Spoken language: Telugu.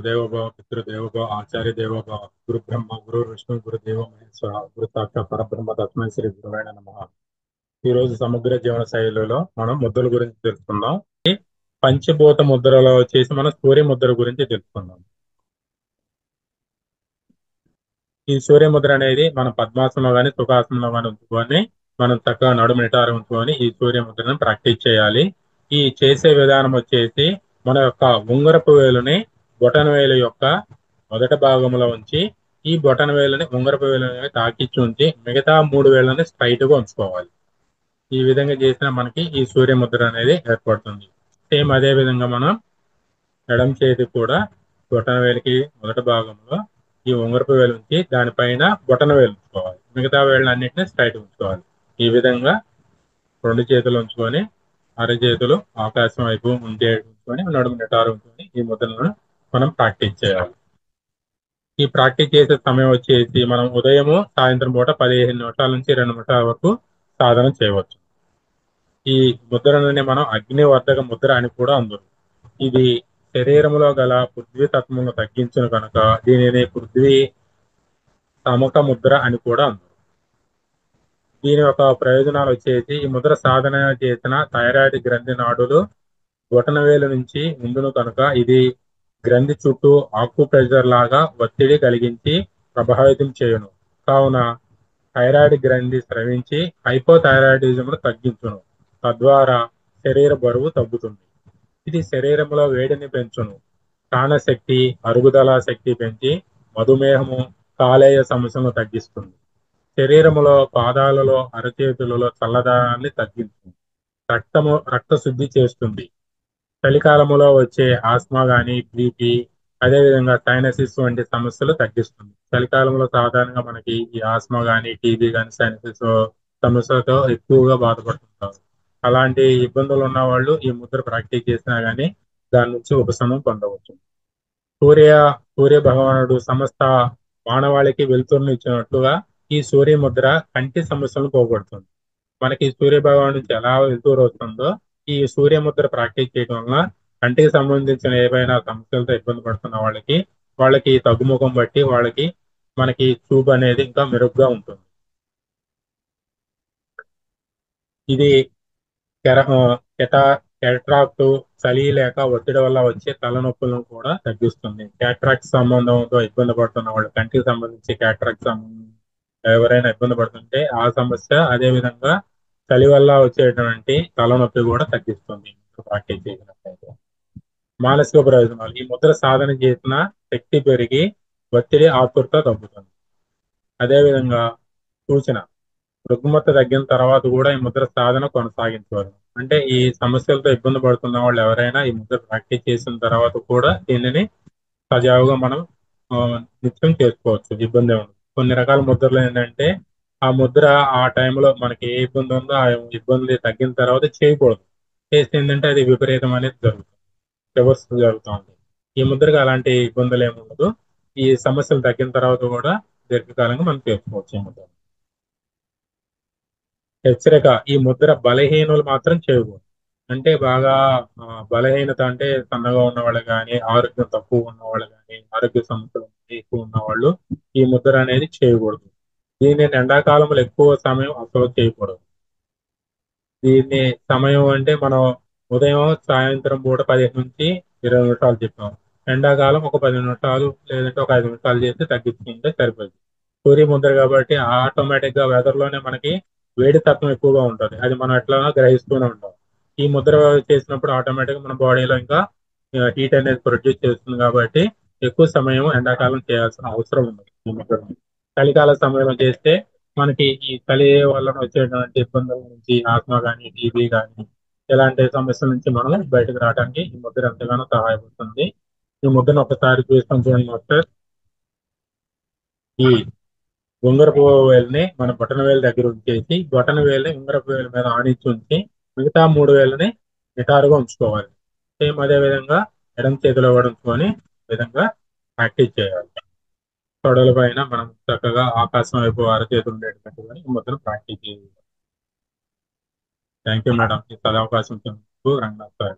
మాతృదేవోభవ పితృదేవోభవ ఆచార్య దేవోభవ గురు బ్రహ్మ గురు విష్ణు గురు దేవ మహేశ్వర గురు సాక్షాత్ పరబ్రహ్మ తస్మై శ్రీ గురువే నమః. ఈ రోజు సమగ్ర జీవన శైలిలో మనం ముద్రల గురించి తెలుసుకుందాం. ఈ పంచభూత ముద్రలో వచ్చేసి మనం సూర్య ముద్ర గురించి తెలుసుకుందాం. ఈ సూర్య ముద్ర అనేది మనం పద్మాసనంలో కానీ సుఖాసనంలో కానీ ఉంచుకొని మనం చక్కగా నడుము నిటారు ఉంచుకొని ఈ సూర్య ముద్రను ప్రాక్టీస్ చేయాలి. ఈ చేసే విధానం వచ్చేసి మన యొక్క ఉంగరపు వేలుని బొటన వేలు యొక్క మొదటి భాగంలో ఉంచి ఈ బొటన వేలుని ఉంగరపు వేలుని తాకిచ్చి ఉంచి మిగతా 3 వేళ్ళని స్ట్రైట్ గా ఉంచుకోవాలి. ఈ విధంగా చేసిన మనకి ఈ సూర్య ముద్ర అనేది ఏర్పడుతుంది. సేమ్ అదే విధంగా మనం ఎడమ చేతి కూడా బొటన వేలికి మొదటి భాగంలో ఈ ఉంగరపు వేలు ఉంచి దానిపైన బొటన వేలు ఉంచుకోవాలి. మిగతా వేళ్ళని అన్నింటినీ స్ట్రైట్ ఉంచుకోవాలి. ఈ విధంగా 2 చేతులు ఉంచుకొని అరచేతులు ఆకాశం వైపు ఉంచుకొని నడుము నిటారు ఉంచుకొని ఈ ముద్రలను మనం ప్రాక్టీస్ చేయాలి. ఈ ప్రాక్టీస్ చేసే సమయం వచ్చేసి మనం ఉదయము సాయంత్రం పూట 15 నిమిషాల నుంచి 2 నిమిషాల వరకు సాధన చేయవచ్చు. ఈ ముద్రలని మనం అగ్నివర్ధక ముద్ర అని కూడా అందురు. ఇది శరీరంలో గల పృథ్వీ తత్వమును తగ్గించును కనుక దీనిని పృథ్వీ తమక ముద్ర అని కూడా అందురు. దీని యొక్క ప్రయోజనాలు వచ్చేసి ఈ ముద్ర సాధన చేసిన థైరాయిడ్ గ్రంథి నాడులు బొటనవేలు నుంచి ఉండును కనుక ఇది గ్రంథి చుట్టూ ఆక్యుప్రెషర్ లాగా ఒత్తిడి కలిగించి ప్రభావితం చేయును. కావున థైరాయిడ్ గ్రంథి స్రవించి హైపోథైరాయిడిజంను తగ్గించును. తద్వారా శరీర బరువు తగ్గుతుంది. ఇది శరీరంలో వేడిని పెంచును. ప్రాణశక్తి అరుగుదల శక్తి పెంచి మధుమేహము కాలేయ సమస్యను తగ్గిస్తుంది. శరీరములో పాదాలలో అరచేతులలో చల్లదనాన్ని తగ్గిస్తుంది. రక్త శుద్ధి చేస్తుంది. చలికాలములో వచ్చే ఆస్మా గాని బీపీ అదేవిధంగా సైనసిస్ వంటి సమస్యలు తగ్గిస్తుంది. చలికాలంలో సాధారణంగా మనకి ఈ ఆస్మా గాని టీబీ గాని సైనసిస్ సమస్యలతో ఎక్కువగా బాధపడుతుంటారు. అలాంటి ఇబ్బందులు ఉన్న వాళ్ళు ఈ ముద్ర ప్రాక్టీస్ చేసినా గానీ దాని నుంచి ఉపశమనం పొందవచ్చు. సూర్య సూర్య భగవానుడు సమస్త మానవాళికి వెలుతురును ఇచ్చినట్లుగా ఈ సూర్య ముద్ర కంటి సమస్యలను పోగొడుతుంది. మనకి సూర్య భగవాను నుంచి ఎలా వెలుతురు వస్తుందో ఈ సూర్య ముద్ర ప్రాక్టీస్ చేయడం వల్ల కంటికి సంబంధించిన ఏవైనా సమస్యలతో ఇబ్బంది పడుతున్న వాళ్ళకి తగ్గుముఖం బట్టి మనకి చూపు అనేది ఇంకా మెరుగ్గా ఉంటుంది. ఇది క్యాట్రాక్ట్ చలి లేక ఒత్తిడి వల్ల వచ్చే తలనొప్పులను కూడా తగ్గిస్తుంది. క్యాట్రాక్ట్ సంబంధంతో ఇబ్బంది పడుతున్న వాళ్ళు కంటికి సంబంధించి క్యాట్రాక్ట్ ఎవరైనా ఇబ్బంది పడుతుంటే ఆ సమస్య అదే విధంగా చలి వల్ల వచ్చేటువంటి తలనొప్పి కూడా తగ్గిస్తుంది ప్రాక్టీస్ చేసినట్లయితే. మానసిక ప్రయోజనాలు ఈ ముద్ర సాధన చేసిన శక్తి పెరిగి ఒత్తిడి ఆతురత తగ్గుతుంది. అదేవిధంగా సూచన రుగ్మత తగ్గిన తర్వాత కూడా ఈ ముద్ర సాధన కొనసాగించవాలి. అంటే ఈ సమస్యలతో ఇబ్బంది పడుతున్న వాళ్ళు ఎవరైనా ఈ ముద్ర ప్రాక్టీస్ చేసిన తర్వాత కూడా దీనిని సజావుగా మనం నిత్యం చేసుకోవచ్చు. ఇబ్బంది ఉండదు. కొన్ని రకాల ముద్రలు ఏంటంటే ఆ ముద్ర ఆ టైంలో మనకి ఏ ఇబ్బంది ఉందో ఆ ఇబ్బంది తగ్గిన తర్వాత చేయకూడదు. చేస్తే ఏంటంటే అది విపరీతం అనేది జరుగుతుంది, రివర్స్ జరుగుతూ ఉంటుంది. ఈ ముద్రకి అలాంటి ఇబ్బందులు ఏమి ఉండదు. ఈ సమస్యలు తగ్గిన తర్వాత కూడా దీర్ఘకాలంగా మనం చేసుకోవచ్చు ఈ ముద్ర. హెచ్చరిక ఈ ముద్ర బలహీనులు మాత్రం చేయకూడదు. అంటే బాగా బలహీనత అంటే సన్నగా ఉన్న వాళ్ళు కానీ ఆరోగ్యం తక్కువ ఉన్న వాళ్ళు కానీ ఆరోగ్య సమస్యలు ఎక్కువ ఉన్న వాళ్ళు ఈ ముద్ర అనేది చేయకూడదు. దీన్ని ఎండాకాలంలో ఎక్కువ సమయం అసలు చేయకూడదు. దీన్ని సమయం అంటే మనం ఉదయం సాయంత్రం పూట 15 నుంచి 20 నిమిషాలు చెప్పాం. ఎండాకాలం ఒక 10 నిమిషాలు లేదంటే ఒక 5 నిమిషాలు చేసి తగ్గించుకుంటే సరిపోయింది. సూర్య ముద్ర కాబట్టి ఆటోమేటిక్ గా వెదర్ లోనే మనకి వేడి తత్వం ఎక్కువగా ఉంటుంది. అది మనం ఎట్లా గ్రహిస్తూనే ఉంటాం. ఈ ముద్ర చేసినప్పుడు ఆటోమేటిక్ గా మన బాడీలో ఇంకా హీట్ అనేది ప్రొడ్యూస్ చేస్తుంది కాబట్టి ఎక్కువ సమయం ఎండాకాలం చేయాల్సిన అవసరం ఉంది ఈ ముద్రని. చలికాల సమయంలో చేస్తే మనకి ఈ చలి వలన వచ్చేటువంటి ఇబ్బందుల నుంచి ఆస్మా కానీ టీబీ కానీ ఇలాంటి సమస్యల నుంచి మనం బయటకు రావడానికి ఈ ముద్ర ఎంతగానో సహాయపడుతుంది. ఈ ముద్రను ఒకసారి చూసుకొని చూడండి మాస్టర్. ఈ ఉంగరపు వేలుని మన బొటన వేలు దగ్గర ఉంచేసి బొటన వేలుని ఉంగరపు వేలు మీద ఆనించి ఉంచి మిగతా 3 వేలని నిటారుగా ఉంచుకోవాలి. సేమ్ అదే విధంగా ఎడమ చేతిలో కూడా ఉంచుకొని విధంగా ప్రాక్టీస్ చేయాలి. తొడల పైన మనం చక్కగా ఆకాశం వైపు అరచేతులు ఉండేటట్టుగా ఈ ముద్రను ప్రాక్టీస్ చేయాలి. Thank you madam. ఈ సదవకాశం రంగనాథ్ సార్.